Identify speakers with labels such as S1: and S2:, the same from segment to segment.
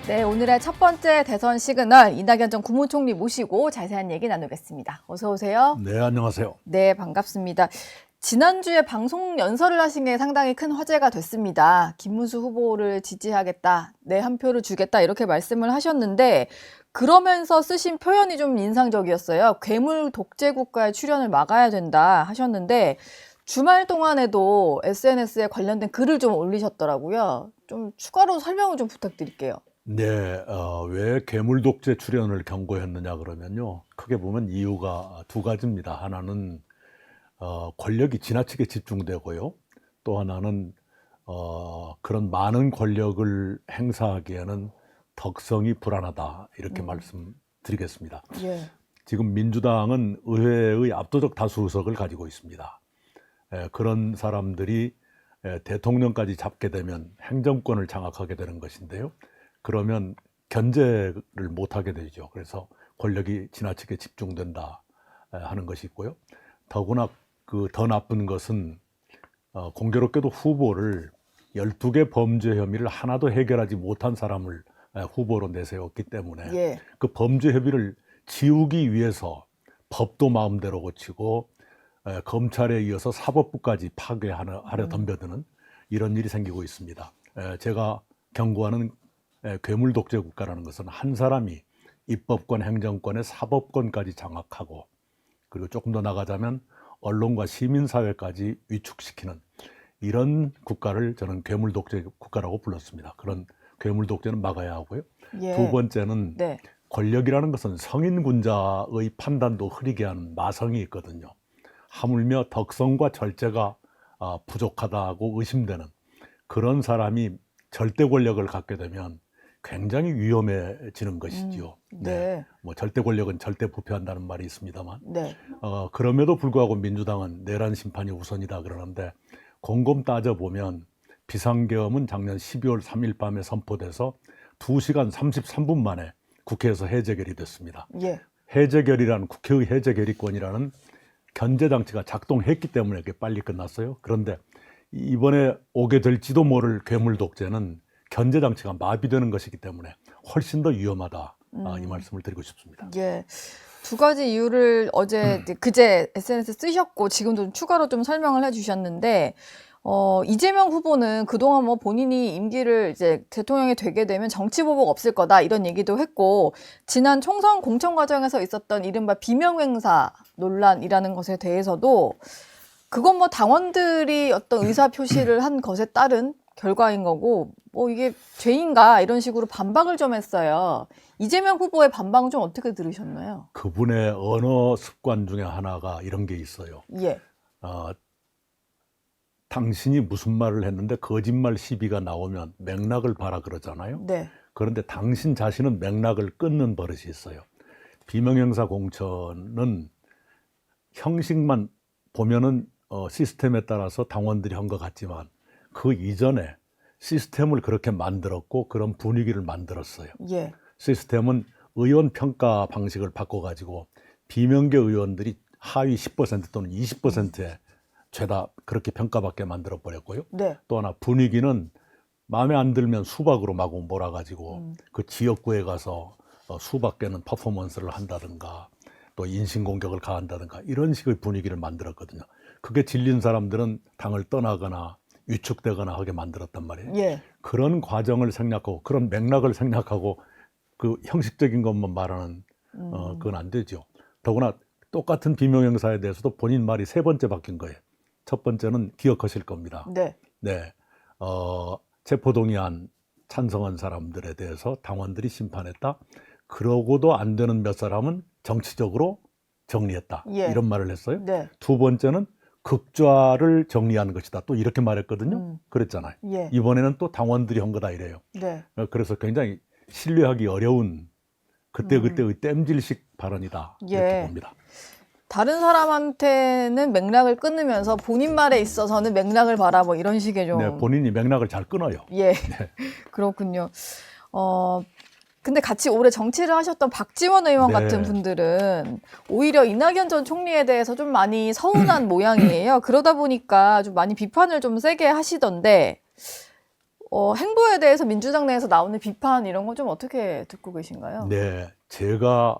S1: 네, 오늘의 첫 번째 대선 시그널 이낙연 전 국무총리 모시고 자세한 얘기 나누겠습니다. 어서 오세요.
S2: 네, 안녕하세요.
S1: 네, 반갑습니다. 지난주에 방송 연설을 하신 게 상당히 큰 화제가 됐습니다. 김문수 후보를 지지하겠다, 내 한 표를 주겠다 이렇게 말씀을 하셨는데 그러면서 쓰신 표현이 좀 인상적이었어요. 괴물 독재 국가의 출현을 막아야 된다 하셨는데 주말 동안에도 SNS에 관련된 글을 좀 올리셨더라고요. 좀 추가로 설명을 좀 부탁드릴게요.
S2: 네, 왜 괴물 독재 출현을 경고했느냐 그러면요. 크게 보면 이유가 두 가지입니다. 하나는 권력이 지나치게 집중되고요. 또 하나는 그런 많은 권력을 행사하기에는 덕성이 불안하다. 이렇게 말씀드리겠습니다.
S1: 예.
S2: 지금 민주당은 의회의 압도적 다수 의석을 가지고 있습니다. 그런 사람들이 대통령까지 잡게 되면 행정권을 장악하게 되는 것인데요. 그러면 견제를 못하게 되죠. 그래서 권력이 지나치게 집중된다 하는 것이 있고요. 더구나 그 더 나쁜 것은 공교롭게도 후보를 12개 범죄 혐의를 하나도 해결하지 못한 사람을 후보로 내세웠기 때문에
S1: 예.
S2: 그 범죄 혐의를 지우기 위해서 법도 마음대로 고치고 검찰에 이어서 사법부까지 파괴하려 덤벼드는 이런 일이 생기고 있습니다. 제가 경고하는 괴물 독재 국가라는 것은 한 사람이 입법권, 행정권의 사법권까지 장악하고 그리고 조금 더 나가자면 언론과 시민사회까지 위축시키는 이런 국가를 저는 괴물 독재 국가라고 불렀습니다. 그런 괴물 독재는 막아야 하고요.
S1: 예.
S2: 두 번째는
S1: 네.
S2: 권력이라는 것은 성인군자의 판단도 흐리게 하는 마성이 있거든요. 하물며 덕성과 절제가 부족하다고 의심되는 그런 사람이 절대 권력을 갖게 되면 굉장히 위험해지는 것이지요.
S1: 네.
S2: 뭐 절대 권력은 절대 부패한다는 말이 있습니다만,
S1: 네.
S2: 그럼에도 불구하고 민주당은 내란 심판이 우선이다 그러는데 곰곰 따져 보면 비상계엄은 작년 12월 3일 밤에 선포돼서 2시간 33분 만에 국회에서 해제결이 됐습니다.
S1: 예.
S2: 해제결이라는 국회의 해제결의권이라는 견제 장치가 작동했기 때문에 이게 빨리 끝났어요. 그런데 이번에 오게 될지도 모를 괴물 독재는 견제 장치가 마비되는 것이기 때문에 훨씬 더 위험하다. 이 말씀을 드리고 싶습니다.
S1: 예. 두 가지 이유를 어제 그제 SNS 쓰셨고 지금도 좀 추가로 좀 설명을 해주셨는데 이재명 후보는 그동안 뭐 본인이 임기를 이제 대통령이 되게 되면 정치 보복 없을 거다 이런 얘기도 했고 지난 총선 공천 과정에서 있었던 이른바 비명행사 논란이라는 것에 대해서도 그건 뭐 당원들이 어떤 의사 표시를 한 것에 따른 결과인 거고 뭐 이게 죄인가 이런 식으로 반박을 좀 했어요. 이재명 후보의 반박은 좀 어떻게 들으셨나요?
S2: 그분의 언어 습관 중에 하나가 이런 게 있어요.
S1: 예.
S2: 당신이 무슨 말을 했는데 거짓말 시비가 나오면 맥락을 봐라 그러잖아요.
S1: 네.
S2: 그런데 당신 자신은 맥락을 끊는 버릇이 있어요. 비명행사 공천은 형식만 보면은 시스템에 따라서 당원들이 한 것 같지만 그 이전에 시스템을 그렇게 만들었고 그런 분위기를 만들었어요.
S1: 예.
S2: 시스템은 의원 평가 방식을 바꿔가지고 비명계 의원들이 하위 10% 또는 20%에 죄다 그렇게 평가받게 만들어 버렸고요.
S1: 네.
S2: 또 하나 분위기는 마음에 안 들면 수박으로 마구 몰아가지고 그 지역구에 가서 수박계는 퍼포먼스를 한다든가 또 인신공격을 가한다든가 이런 식의 분위기를 만들었거든요. 그게 질린 사람들은 당을 떠나거나 위축되거나 하게 만들었단 말이에요.
S1: 예.
S2: 그런 과정을 생략하고 그런 맥락을 생략하고 그 형식적인 것만 말하는 그건 안 되죠. 더구나 똑같은 비명행사에 대해서도 본인 말이 세 번째 바뀐 거예요. 첫 번째는 기억하실 겁니다.
S1: 네.
S2: 네, 체포동의안 찬성한 사람들에 대해서 당원들이 심판했다. 그러고도 안 되는 몇 사람은 정치적으로 정리했다.
S1: 예.
S2: 이런 말을 했어요.
S1: 네.
S2: 두 번째는 극좌를 정리한 것이다. 또 이렇게 말했거든요. 그랬잖아요.
S1: 예.
S2: 이번에는 또 당원들이 한 거다 이래요.
S1: 네.
S2: 그래서 굉장히 신뢰하기 어려운 그때그때의 땜질식 발언이다.
S1: 예.
S2: 이렇게 봅니다.
S1: 다른 사람한테는 맥락을 끊으면서 본인 말에 있어서는 맥락을 봐라 뭐 이런 식의 좀.
S2: 네, 본인이 맥락을 잘 끊어요.
S1: 예. 그렇군요. 근데 같이 오래 정치를 하셨던 박지원 의원
S2: 네.
S1: 같은 분들은 오히려 이낙연 전 총리에 대해서 좀 많이 서운한 모양이에요. 그러다 보니까 좀 많이 비판을 좀 세게 하시던데 행보에 대해서 민주당 내에서 나오는 비판 이런 건 좀 어떻게 듣고 계신가요?
S2: 네, 제가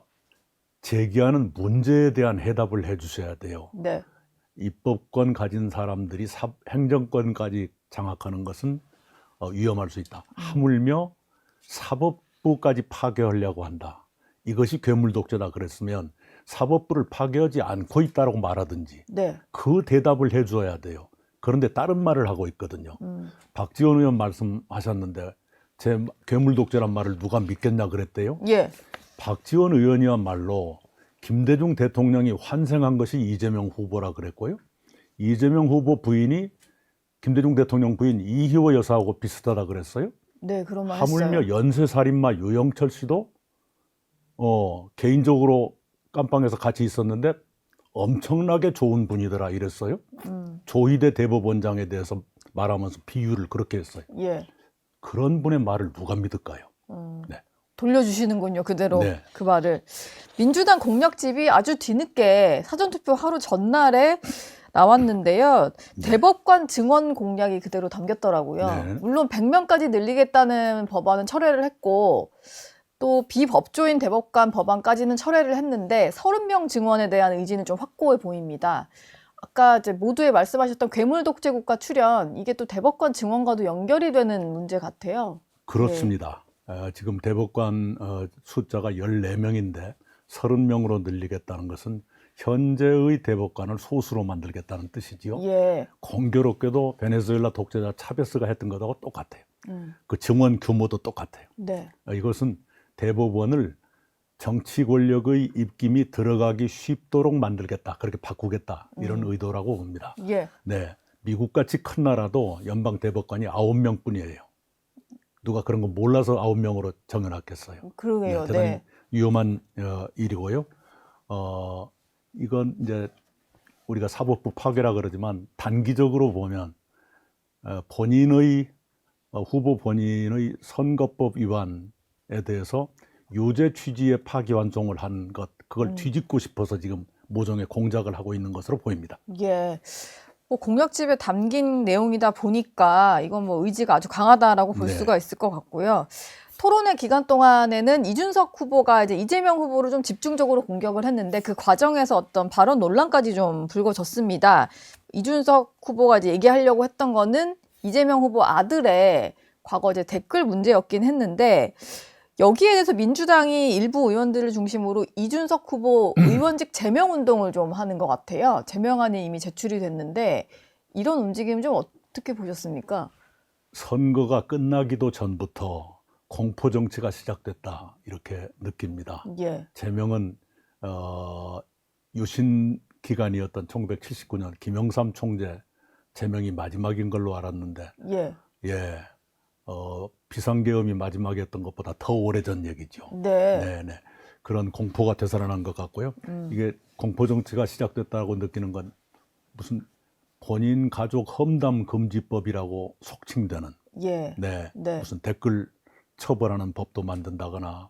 S2: 제기하는 문제에 대한 해답을 해주셔야 돼요.
S1: 네.
S2: 입법권 가진 사람들이 행정권까지 장악하는 것은 위험할 수 있다. 하물며 사법부까지 파괴하려고 한다. 이것이 괴물 독재다 그랬으면 사법부를 파괴하지 않고 있다고 말하든지
S1: 네.
S2: 그 대답을 해줘야 돼요. 그런데 다른 말을 하고 있거든요. 박지원 의원 말씀하셨는데 제 괴물 독재란 말을 누가 믿겠냐 그랬대요.
S1: 예.
S2: 박지원 의원이야말로 김대중 대통령이 환생한 것이 이재명 후보라 그랬고요. 이재명 후보 부인이 김대중 대통령 부인 이희호 여사하고 비슷하다 그랬어요.
S1: 네, 그런 말
S2: 하물며
S1: 했어요.
S2: 연쇄살인마 유영철 씨도 개인적으로 깜빵에서 같이 있었는데 엄청나게 좋은 분이더라 이랬어요. 조희대 대법원장에 대해서 말하면서 비유를 그렇게 했어요.
S1: 예.
S2: 그런 분의 말을 누가 믿을까요? 네.
S1: 돌려주시는군요, 그대로
S2: 네.
S1: 그 말을. 민주당 공약집이 아주 뒤늦게 사전투표 하루 전날에 나왔는데요. 대법관 증언 공약이 그대로 담겼더라고요.
S2: 네.
S1: 물론 100명까지 늘리겠다는 법안은 철회를 했고 또 비법조인 대법관 법안까지는 철회를 했는데 30명 증언에 대한 의지는 좀 확고해 보입니다. 아까 이제 모두에 말씀하셨던 괴물 독재 국가 출현, 이게 또 대법관 증언과도 연결이 되는 문제 같아요.
S2: 그렇습니다. 지금 대법관 숫자가 14명인데 30명으로 늘리겠다는 것은 현재의 대법관을 소수로 만들겠다는 뜻이지요.
S1: 예.
S2: 공교롭게도 베네수엘라 독재자 차베스가 했던 것하고 똑같아요. 그 증언 규모도 똑같아요.
S1: 네.
S2: 이것은 대법원을 정치 권력의 입김이 들어가기 쉽도록 만들겠다, 그렇게 바꾸겠다 이런 의도라고 봅니다.
S1: 예.
S2: 네, 미국같이 큰 나라도 연방 대법관이 9명뿐이에요. 누가 그런 거 몰라서 9명으로 정해놨겠어요.
S1: 그러게요.
S2: 대단히
S1: 네.
S2: 위험한 일이고요. 이건 이제 우리가 사법부 파괴라 그러지만 단기적으로 보면 후보 본인의 선거법 위반에 대해서 유죄 취지의 파기환송을 한 것, 그걸 뒤집고 싶어서 지금 모종의 공작을 하고 있는 것으로 보입니다.
S1: 예. 뭐 공약집에 담긴 내용이다 보니까 이건 뭐 의지가 아주 강하다라고 볼
S2: 네.
S1: 수가 있을 것 같고요. 토론회 기간 동안에는 이준석 후보가 이제 이재명 후보를 좀 집중적으로 공격을 했는데 그 과정에서 어떤 발언 논란까지 좀 불거졌습니다. 이준석 후보가 이제 얘기하려고 했던 거는 이재명 후보 아들의 과거 이제 댓글 문제였긴 했는데 여기에 대해서 민주당이 일부 의원들을 중심으로 이준석 후보 의원직 제명 운동을 좀 하는 것 같아요. 제명안이 이미 제출이 됐는데 이런 움직임 좀 어떻게 보셨습니까?
S2: 선거가 끝나기도 전부터 공포 정치가 시작됐다 이렇게 느낍니다.
S1: 예.
S2: 제명은 유신 기간이었던 1979년 김영삼 총재 제명이 마지막인 걸로 알았는데
S1: 예.
S2: 비상계엄이 마지막이었던 것보다 더 오래전 얘기죠.
S1: 네.
S2: 네. 그런 공포가 되살아난 것 같고요. 이게 공포 정치가 시작됐다고 느끼는 건 무슨 본인 가족 험담 금지법이라고 속칭되는
S1: 예.
S2: 네.
S1: 네.
S2: 무슨 댓글 처벌하는 법도 만든다거나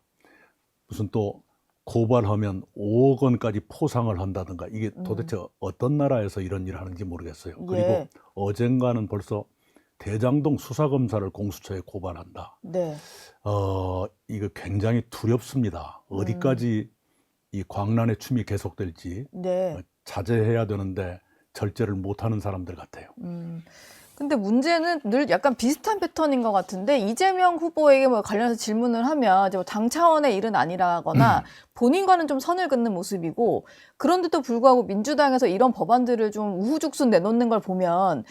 S2: 무슨 또 고발하면 5억 원까지 포상을 한다든가 이게 도대체 어떤 나라에서 이런 일을 하는지 모르겠어요. 그리고
S1: 예.
S2: 어젠가는 벌써 대장동 수사검사를 공수처에 고발한다.
S1: 네.
S2: 이거 굉장히 두렵습니다. 어디까지 이 광란의 춤이 계속될지
S1: 네.
S2: 자제해야 되는데 절제를 못하는 사람들 같아요.
S1: 근데 문제는 늘 약간 비슷한 패턴인 것 같은데 이재명 후보에게 뭐 관련해서 질문을 하면 이제 뭐당 차원의 일은 아니라거나 본인과는 좀 선을 긋는 모습이고 그런데도 불구하고 민주당에서 이런 법안들을 좀 우후죽순 내놓는 걸 보면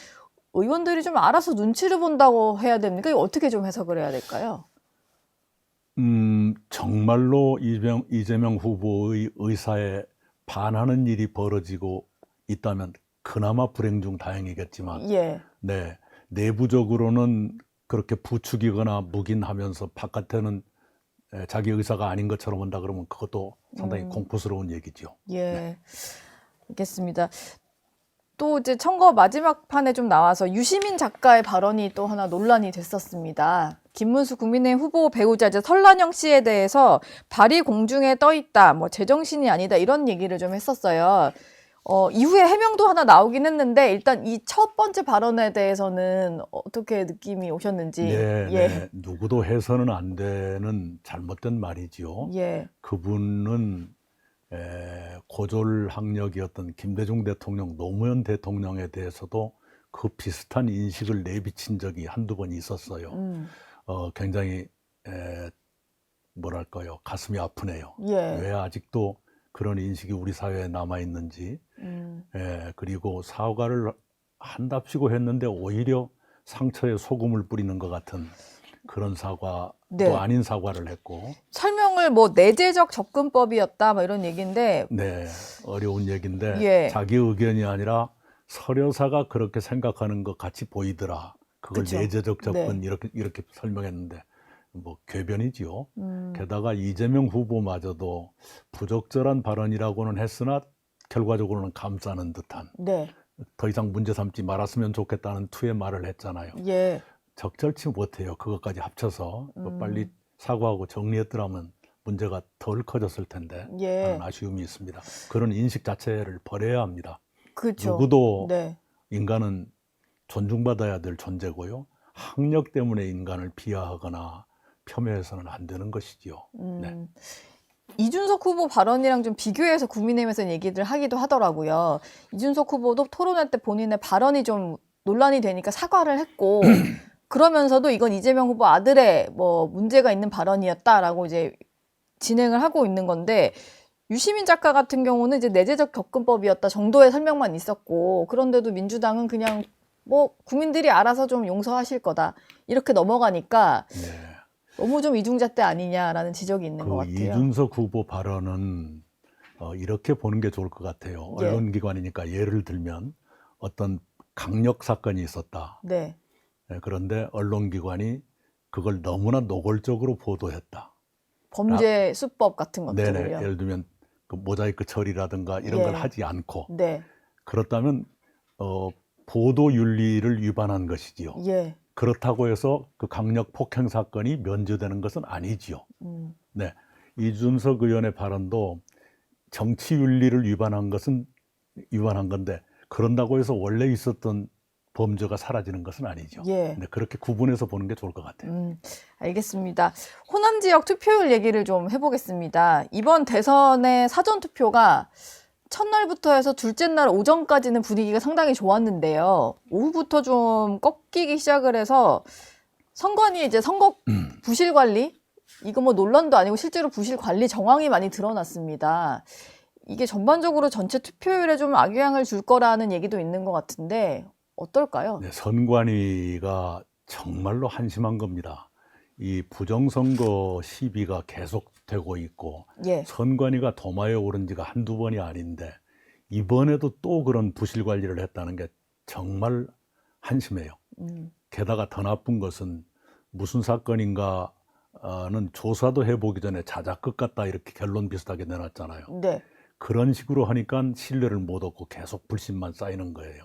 S1: 의원들이 좀 알아서 눈치를 본다고 해야 됩니까? 이거 어떻게 좀 해석을 해야 될까요?
S2: 정말로 이재명 후보의 의사에 반하는 일이 벌어지고 있다면 그나마 불행 중 다행이겠지만
S1: 예.
S2: 네, 내부적으로는 그렇게 부추기거나 묵인하면서 바깥에는 자기 의사가 아닌 것처럼 한다 그러면 그것도 상당히 공포스러운 얘기죠.
S1: 예. 알겠습니다. 또 이제 선거 마지막 판에 좀 나와서 유시민 작가의 발언이 또 하나 논란이 됐었습니다. 김문수 국민의힘 후보 배우자 이제 설란영 씨에 대해서 발이 공중에 떠 있다, 뭐 제정신이 아니다 이런 얘기를 좀 했었어요. 이후에 해명도 하나 나오긴 했는데 일단 이 첫 번째 발언에 대해서는 어떻게 느낌이 오셨는지.
S2: 네,
S1: 예.
S2: 네. 누구도 해서는 안 되는 잘못된 말이지요.
S1: 예.
S2: 그분은 고졸학력이었던 김대중 대통령, 노무현 대통령에 대해서도 그 비슷한 인식을 내비친 적이 한두 번 있었어요. 굉장히 뭐랄까요, 가슴이 아프네요.
S1: 예.
S2: 왜 아직도 그런 인식이 우리 사회에 남아 있는지. 그리고 사과를 한답시고 했는데 오히려 상처에 소금을 뿌리는 것 같은 그런 사과도
S1: 네.
S2: 아닌 사과를 했고.
S1: 설명을 뭐 내재적 접근법이었다 뭐 이런 얘기인데.
S2: 네, 어려운 얘기인데
S1: 예.
S2: 자기 의견이 아니라 서려사가 그렇게 생각하는 것 같이 보이더라. 그걸
S1: 그쵸.
S2: 내재적 접근
S1: 네.
S2: 이렇게 설명했는데 뭐 궤변이지요. 게다가 이재명 후보마저도 부적절한 발언이라고는 했으나 결과적으로는 감싸는 듯한,
S1: 네.
S2: 더 이상 문제 삼지 말았으면 좋겠다는 투의 말을 했잖아요.
S1: 예.
S2: 적절치 못해요. 그것까지 합쳐서 빨리 사과하고 정리했더라면 문제가 덜 커졌을 텐데
S1: 예.
S2: 하는 아쉬움이 있습니다. 그런 인식 자체를 버려야 합니다.
S1: 그렇죠.
S2: 누구도
S1: 네.
S2: 인간은 존중받아야 될 존재고요. 학력 때문에 인간을 비하하거나 폄훼해서는 안 되는 것이지요. 네.
S1: 이준석 후보 발언이랑 좀 비교해서 국민의힘에서 얘기를 하기도 하더라고요. 이준석 후보도 토론회 때 본인의 발언이 좀 논란이 되니까 사과를 했고 그러면서도 이건 이재명 후보 아들의 뭐 문제가 있는 발언이었다라고 이제 진행을 하고 있는 건데 유시민 작가 같은 경우는 이제 내재적 접근법이었다 정도의 설명만 있었고 그런데도 민주당은 그냥 뭐 국민들이 알아서 좀 용서하실 거다 이렇게 넘어가니까
S2: 네.
S1: 너무 좀 이중잣대 아니냐라는 지적이 있는 것 같아요.
S2: 이준석 후보 발언은 이렇게 보는 게 좋을 것 같아요.
S1: 예.
S2: 언론기관이니까 예를 들면 어떤 강력 사건이 있었다.
S1: 네.
S2: 그런데 언론기관이 그걸 너무나 노골적으로 보도했다.
S1: 범죄 수법 같은 것들을요.
S2: 네네. 예를 들면 그 모자이크 처리라든가 이런
S1: 예.
S2: 걸 하지 않고
S1: 네.
S2: 그렇다면 보도 윤리를 위반한 것이지요.
S1: 예.
S2: 그렇다고 해서 그 강력 폭행 사건이 면제되는 것은 아니지요. 네. 이준석 의원의 발언도 정치 윤리를 위반한 것은 위반한 건데 그런다고 해서 원래 있었던 범죄가 사라지는 것은 아니죠.
S1: 예.
S2: 네, 그렇게 구분해서 보는 게 좋을 것 같아요.
S1: 알겠습니다. 호남 지역 투표율 얘기를 좀 해보겠습니다. 이번 대선의 사전 투표가 첫날부터 해서 둘째 날 오전까지는 분위기가 상당히 좋았는데요. 오후부터 좀 꺾이기 시작을 해서 선관위 이제 선거 부실 관리 이거 뭐 논란도 아니고 실제로 부실 관리 정황이 많이 드러났습니다. 이게 전반적으로 전체 투표율에 좀 악영향을 줄 거라는 얘기도 있는 것 같은데 어떨까요?
S2: 네, 선관위가 정말로 한심한 겁니다. 이 부정선거 시비가 계속되고 있고
S1: 예.
S2: 선관위가 도마에 오른 지가 한두 번이 아닌데 이번에도 또 그런 부실 관리를 했다는 게 정말 한심해요. 게다가 더 나쁜 것은 무슨 사건인가는 조사도 해보기 전에 자작극 같다 이렇게 결론 비슷하게 내놨잖아요.
S1: 네.
S2: 그런 식으로 하니까 신뢰를 못 얻고 계속 불신만 쌓이는 거예요.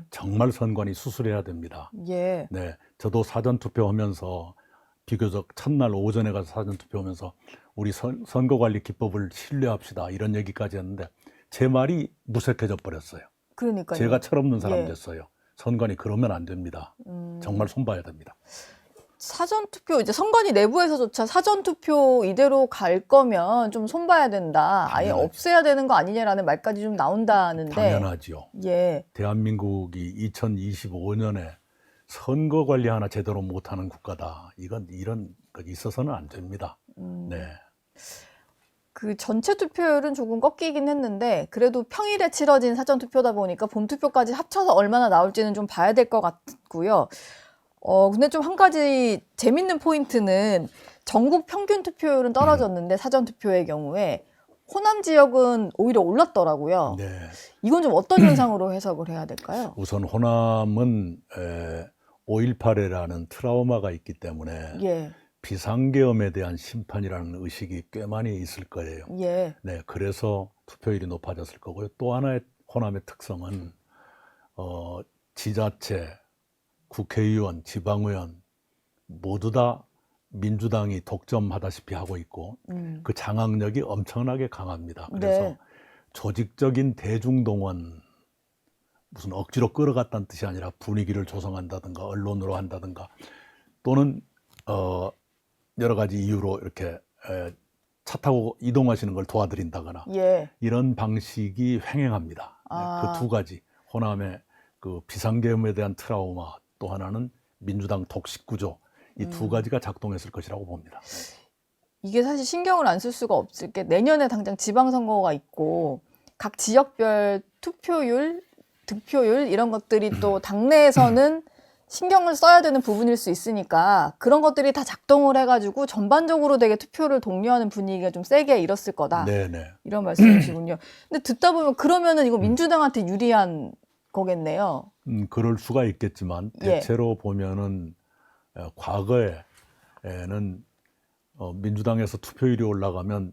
S2: 정말 선관위 수술해야 됩니다.
S1: 예.
S2: 네, 저도 사전투표하면서 비교적 첫날 오전에 가서 사전투표하면서 우리 선거관리 기법을 신뢰합시다 이런 얘기까지 했는데 제 말이 무색해져 버렸어요.
S1: 그러니까요.
S2: 제가 철없는 사람
S1: 예.
S2: 됐어요. 선관위 그러면 안 됩니다. 정말 손봐야 됩니다.
S1: 사전투표 이제 선관위 내부에서조차 사전투표 이대로 갈 거면 좀 손봐야 된다. 아예
S2: 당연하죠.
S1: 없애야 되는 거 아니냐라는 말까지 좀 나온다는데.
S2: 당연하지요.
S1: 예.
S2: 대한민국이 2025년에 선거 관리 하나 제대로 못하는 국가다. 이런 거 있어서는 안 됩니다. 네.
S1: 그 전체 투표율은 조금 꺾이긴 했는데 그래도 평일에 치러진 사전투표다 보니까 본투표까지 합쳐서 얼마나 나올지는 좀 봐야 될 것 같고요. 근데 좀 한 가지 재밌는 포인트는 전국 평균 투표율은 떨어졌는데 사전투표의 경우에 호남 지역은 오히려 올랐더라고요.
S2: 네.
S1: 이건 좀 어떤 현상으로 해석을 해야 될까요?
S2: 우선 호남은 5.18이라는 트라우마가 있기 때문에
S1: 예,
S2: 비상계엄에 대한 심판이라는 의식이 꽤 많이 있을 거예요.
S1: 예,
S2: 네, 그래서 투표율이 높아졌을 거고요. 또 하나의 호남의 특성은 지자체, 국회의원, 지방의원 모두 다 민주당이 독점하다시피 하고 있고 그 장악력이 엄청나게 강합니다. 그래서
S1: 네.
S2: 조직적인 대중동원, 무슨 억지로 끌어갔다는 뜻이 아니라 분위기를 조성한다든가 언론으로 한다든가 또는 여러 가지 이유로 이렇게 차 타고 이동하시는 걸 도와드린다거나
S1: 예.
S2: 이런 방식이 횡행합니다.
S1: 아.
S2: 그 두 가지, 호남의 그 비상계엄에 대한 트라우마, 또 하나는 민주당 독식 구조, 이 두 가지가 작동했을 것이라고 봅니다.
S1: 이게 사실 신경을 안 쓸 수가 없을 게 내년에 당장 지방선거가 있고 각 지역별 투표율, 득표율 이런 것들이 또 당내에서는 신경을 써야 되는 부분일 수 있으니까 그런 것들이 다 작동을 해가지고 전반적으로 되게 투표를 독려하는 분위기가 좀 세게 일었을 거다.
S2: 네네.
S1: 이런 말씀이시군요. 근데 듣다 보면 그러면은 이거 민주당한테 유리한 거겠네요.
S2: 그럴 수가 있겠지만
S1: 예.
S2: 대체로 보면은 과거에는 민주당에서 투표율이 올라가면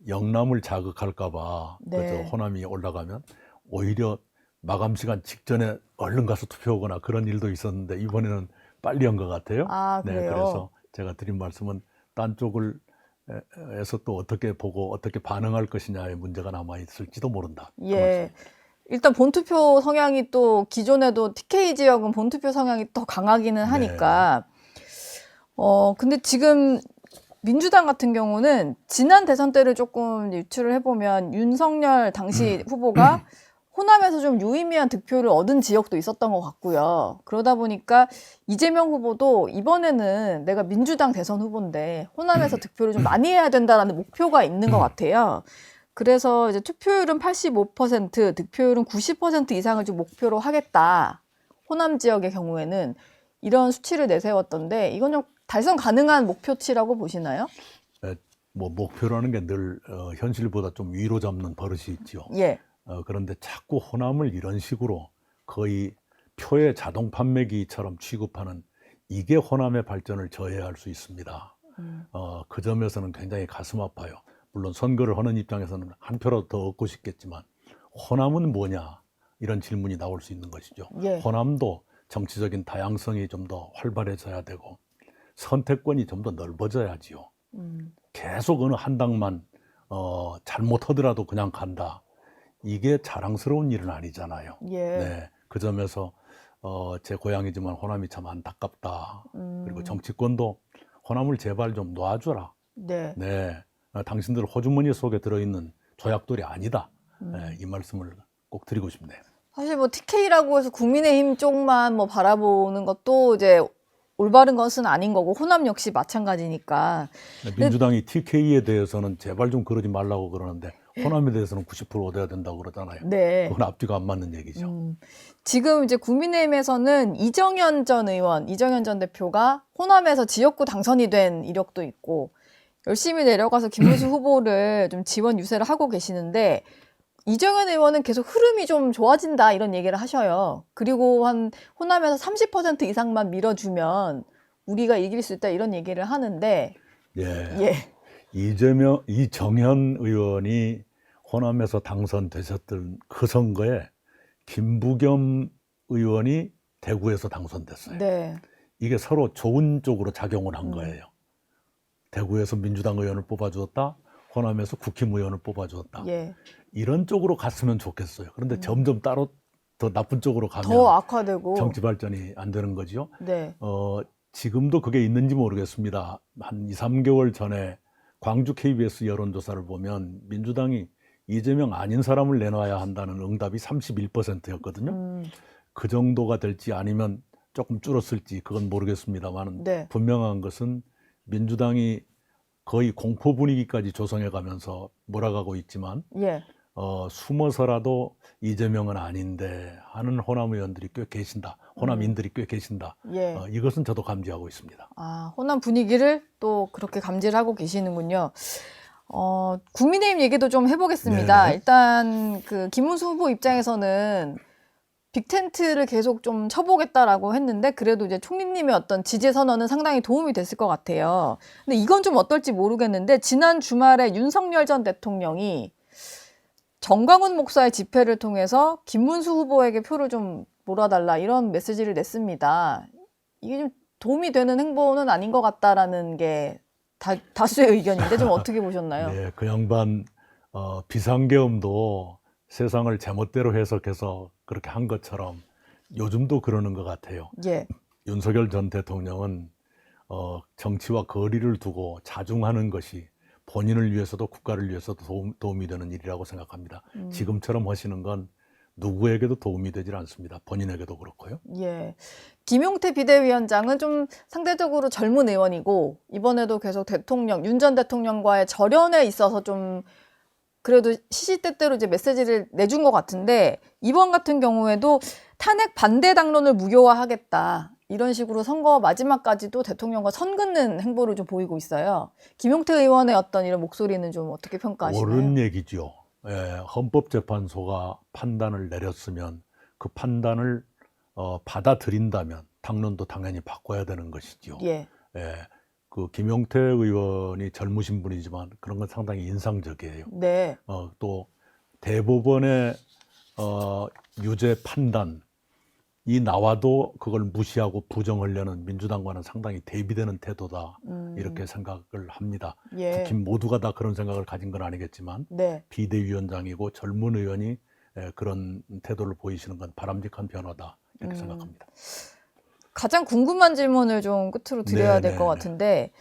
S2: 영남을 자극할까봐
S1: 네.
S2: 그죠? 호남이 올라가면 오히려 마감 시간 직전에 얼른 가서 투표하거나 그런 일도 있었는데 이번에는 빨리 한 것 같아요.
S1: 아,
S2: 네,
S1: 그래요?
S2: 그래서 제가 드린 말씀은 딴 쪽을 에서 또 어떻게 보고 어떻게 반응할 것이냐의 문제가 남아 있을지도 모른다. 그
S1: 예.
S2: 말씀이죠.
S1: 일단 본투표 성향이 또 기존에도 TK 지역은 본투표 성향이 더 강하기는 하니까. 근데 지금 민주당 같은 경우는 지난 대선 때를 조금 유추를 해보면 윤석열 당시 후보가 호남에서 좀 유의미한 득표를 얻은 지역도 있었던 것 같고요. 그러다 보니까 이재명 후보도 이번에는 내가 민주당 대선 후보인데 호남에서 득표를 좀 많이 해야 된다라는 목표가 있는 것 같아요. 그래서 이제 투표율은 85%, 득표율은 90% 이상을 좀 목표로 하겠다. 호남 지역의 경우에는 이런 수치를 내세웠던데 이건 좀 달성 가능한 목표치라고 보시나요?
S2: 뭐 목표라는 게 늘 현실보다 좀 위로 잡는 버릇이 있죠.
S1: 예.
S2: 그런데 자꾸 호남을 이런 식으로 거의 표의 자동 판매기처럼 취급하는 이게 호남의 발전을 저해할 수 있습니다. 그 점에서는 굉장히 가슴 아파요. 물론 선거를 하는 입장에서는 한 표라도 더 얻고 싶겠지만 호남은 뭐냐 이런 질문이 나올 수 있는 것이죠.
S1: 예.
S2: 호남도 정치적인 다양성이 좀 더 활발해져야 되고 선택권이 좀 더 넓어져야지요. 계속 어느 한 당만 잘못하더라도 그냥 간다. 이게 자랑스러운 일은 아니잖아요.
S1: 예.
S2: 네, 그 점에서 제 고향이지만 호남이 참 안타깝다. 그리고 정치권도 호남을 제발 좀 놔줘라.
S1: 네.
S2: 네, 당신들 호주머니 속에 들어있는 조약돌이 아니다. 네, 이 말씀을 꼭 드리고 싶네요.
S1: 사실 뭐 TK라고 해서 국민의힘 쪽만 뭐 바라보는 것도 이제 올바른 것은 아닌 거고 호남 역시 마찬가지니까.
S2: 민주당이 TK에 대해서는 제발 좀 그러지 말라고 그러는데 호남에 대해서는 90% 얻어야 된다고 그러잖아요.
S1: 네.
S2: 그건 앞뒤가 안 맞는 얘기죠.
S1: 지금 이제 국민의힘에서는 이정현 전 의원, 이정현 전 대표가 호남에서 지역구 당선이 된 이력도 있고 열심히 내려가서 김문수 후보를 좀 지원 유세를 하고 계시는데 이정현 의원은 계속 흐름이 좀 좋아진다 이런 얘기를 하셔요. 그리고 한 호남에서 30% 이상만 밀어주면 우리가 이길 수 있다 이런 얘기를 하는데
S2: 예.
S1: 예.
S2: 이정현 의원이 호남에서 당선되셨던 그 선거에 김부겸 의원이 대구에서 당선됐어요.
S1: 네.
S2: 이게 서로 좋은 쪽으로 작용을 한 거예요. 대구에서 민주당 의원을 뽑아주었다. 호남에서 국힘의원을 뽑아주었다.
S1: 예.
S2: 이런 쪽으로 갔으면 좋겠어요. 그런데 점점 따로 더 나쁜 쪽으로 가면
S1: 더 악화되고
S2: 정치 발전이 안 되는 거죠.
S1: 네.
S2: 지금도 그게 있는지 모르겠습니다. 한 2, 3개월 전에 광주 KBS 여론조사를 보면 민주당이 이재명 아닌 사람을 내놔야 한다는 응답이 31%였거든요. 그 정도가 될지 아니면 조금 줄었을지 그건 모르겠습니다만
S1: 네.
S2: 분명한 것은 민주당이 거의 공포 분위기까지 조성해 가면서 몰아가고 있지만
S1: 예.
S2: 숨어서라도 이재명은 아닌데 하는 호남 의원들이 꽤 계신다. 호남인들이 꽤 계신다.
S1: 예.
S2: 이것은 저도 감지하고 있습니다.
S1: 아, 호남 분위기를 또 그렇게 감지를 하고 계시는군요. 국민의힘 얘기도 좀 해보겠습니다.
S2: 네.
S1: 일단 그 김문수 후보 입장에서는 빅텐트를 계속 좀 쳐보겠다라고 했는데 그래도 이제 총리님의 어떤 지지 선언은 상당히 도움이 됐을 것 같아요. 근데 이건 좀 어떨지 모르겠는데 지난 주말에 윤석열 전 대통령이 정광훈 목사의 집회를 통해서 김문수 후보에게 표를 좀 몰아달라 이런 메시지를 냈습니다. 이게 좀 도움이 되는 행보는 아닌 것 같다라는 게 다수의 의견인데 좀 어떻게 보셨나요?
S2: 네, 그 양반 비상계엄도 세상을 제멋대로 해석해서 그렇게 한 것처럼 요즘도 그러는 것 같아요.
S1: 예.
S2: 윤석열 전 대통령은 정치와 거리를 두고 자중하는 것이 본인을 위해서도 국가를 위해서도 도움이 되는 일이라고 생각합니다. 지금처럼 하시는 건 누구에게도 도움이 되질 않습니다. 본인에게도 그렇고요.
S1: 예. 김용태 비대위원장은 좀 상대적으로 젊은 의원이고 이번에도 계속 윤 전 대통령과의 절연에 있어서 좀 그래도 시시때때로 이제 메시지를 내준 것 같은데 이번 같은 경우에도 탄핵 반대 당론을 무효화하겠다. 이런 식으로 선거 마지막까지도 대통령과 선 긋는 행보를 좀 보이고 있어요. 김용태 의원의 어떤 이런 목소리는 좀 어떻게 평가하시나요?
S2: 옳은 얘기죠. 헌법재판소가 판단을 내렸으면 그 판단을 받아들인다면 당론도 당연히 바꿔야 되는 것이죠.
S1: 예.
S2: 그 김용태 의원이 젊으신 분이지만 그런 건 상당히 인상적이에요.
S1: 네.
S2: 또 대법원의 유죄 판단이 나와도 그걸 무시하고 부정하려는 민주당과는 상당히 대비되는 태도다 이렇게 생각을 합니다.
S1: 예.
S2: 국힘 모두가 다 그런 생각을 가진 건 아니겠지만
S1: 네.
S2: 비대위원장이고 젊은 의원이 그런 태도를 보이시는 건 바람직한 변화다 이렇게 생각합니다.
S1: 가장 궁금한 질문을 좀 끝으로 드려야 될 것 같은데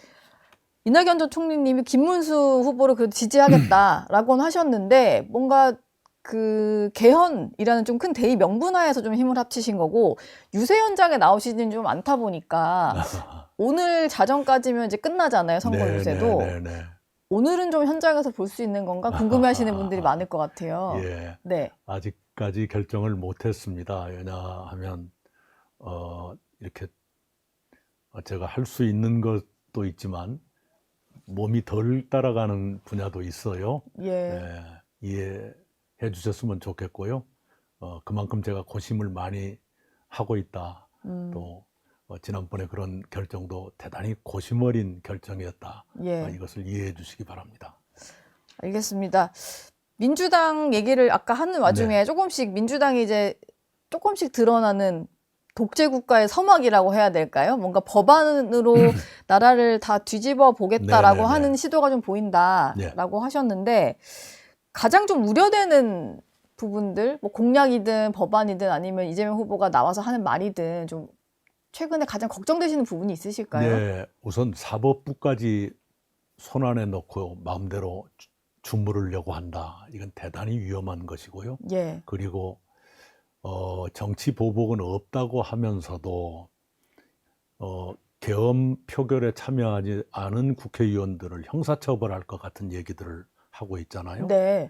S1: 이낙연 전 총리님이 김문수 후보를 그래도 지지하겠다라고는 하셨는데 뭔가 그 개헌이라는 좀 큰 대의 명분하에서 좀 힘을 합치신 거고 유세 현장에 나오시는 좀 않다 보니까 오늘 자정까지면 이제 끝나잖아요, 선거 유세도. 오늘은 좀 현장에서 볼 수 있는 건가 궁금해하시는 분들이 많을 것 같아요.
S2: 예.
S1: 네.
S2: 아직까지 결정을 못했습니다. 왜냐하면 이렇게 제가 할 수 있는 것도 있지만 몸이 덜 따라가는 분야도 있어요.
S1: 예.
S2: 이해해 주셨으면 좋겠고요. 그만큼 제가 고심을 많이 하고 있다. 또 지난번에 그런 결정도 대단히 고심 어린 결정이었다.
S1: 예.
S2: 이것을 이해해 주시기 바랍니다.
S1: 알겠습니다. 민주당 얘기를 아까 하는 와중에 조금씩 민주당이 이제 조금씩 드러나는 독재 국가의 서막이라고 해야 될까요? 뭔가 법안으로 나라를 다 뒤집어 보겠다라고 하는 시도가 좀 보인다라고 하셨는데 가장 좀 우려되는 부분들, 뭐 공약이든 법안이든 아니면 이재명 후보가 나와서 하는 말이든 좀 최근에 가장 걱정되시는 부분이 있으실까요?
S2: 네, 우선 사법부까지 손안에 넣고 마음대로 주무르려고 한다. 이건 대단히 위험한 것이고요.
S1: 예.
S2: 그리고 정치 보복은 없다고 하면서도 계엄 표결에 참여하지 않은 국회의원들을 형사처벌할 것 같은 얘기들을 하고 있잖아요.
S1: 네.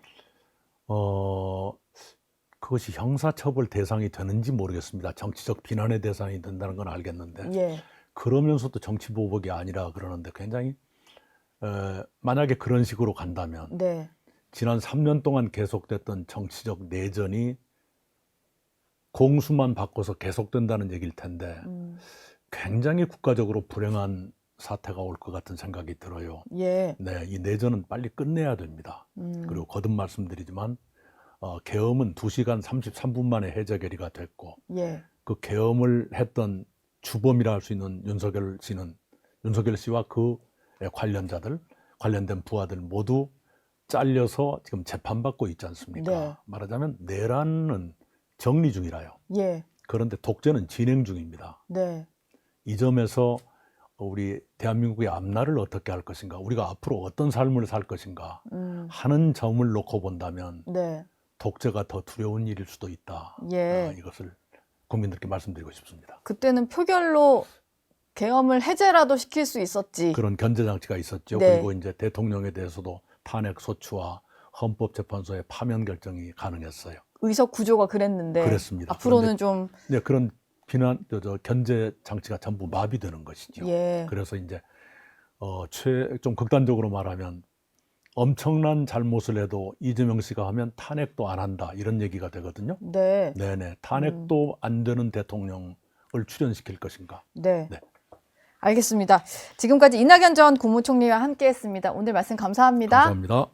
S2: 그것이 형사처벌 대상이 되는지 모르겠습니다. 정치적 비난의 대상이 된다는 건 알겠는데
S1: 예.
S2: 그러면서도 정치 보복이 아니라 그러는데 굉장히 만약에 그런 식으로 간다면
S1: 네.
S2: 지난 3년 동안 계속됐던 정치적 내전이 공수만 바꿔서 계속된다는 얘기일 텐데 굉장히 국가적으로 불행한 사태가 올 것 같은 생각이 들어요.
S1: 예.
S2: 네, 이 내전은 빨리 끝내야 됩니다. 그리고 거듭 말씀드리지만 계엄은 2시간 33분 만에 해제 결의가 됐고
S1: 예.
S2: 그 계엄을 했던 주범이라 할 수 있는 윤석열 씨와 그 관련자들, 관련된 부하들 모두 잘려서 지금 재판받고 있지 않습니까?
S1: 네.
S2: 말하자면 내란은 정리 중이라요.
S1: 예.
S2: 그런데 독재는 진행 중입니다.
S1: 네.
S2: 이 점에서 우리 대한민국의 앞날을 어떻게 할 것인가, 우리가 앞으로 어떤 삶을 살 것인가 하는 점을 놓고 본다면
S1: 네.
S2: 독재가 더 두려운 일일 수도 있다.
S1: 예.
S2: 이것을 국민들께 말씀드리고 싶습니다.
S1: 그때는 표결로 계엄을 해제라도 시킬 수 있었지.
S2: 그런 견제 장치가 있었죠.
S1: 네.
S2: 그리고 이제 대통령에 대해서도 탄핵 소추와 헌법재판소의 파면 결정이 가능했어요.
S1: 의석 구조가 그랬는데
S2: 그랬습니다.
S1: 앞으로는 좀
S2: 네, 그런 견제 장치가 전부 마비되는 것이죠.
S1: 예.
S2: 그래서 이제 좀 극단적으로 말하면 엄청난 잘못을 해도 이재명 씨가 하면 탄핵도 안 한다 이런 얘기가 되거든요.
S1: 네.
S2: 네네, 탄핵도 안 되는 대통령을 출연시킬 것인가.
S1: 네.
S2: 네.
S1: 알겠습니다. 지금까지 이낙연 전 국무총리와 함께했습니다. 오늘 말씀 감사합니다.
S2: 감사합니다.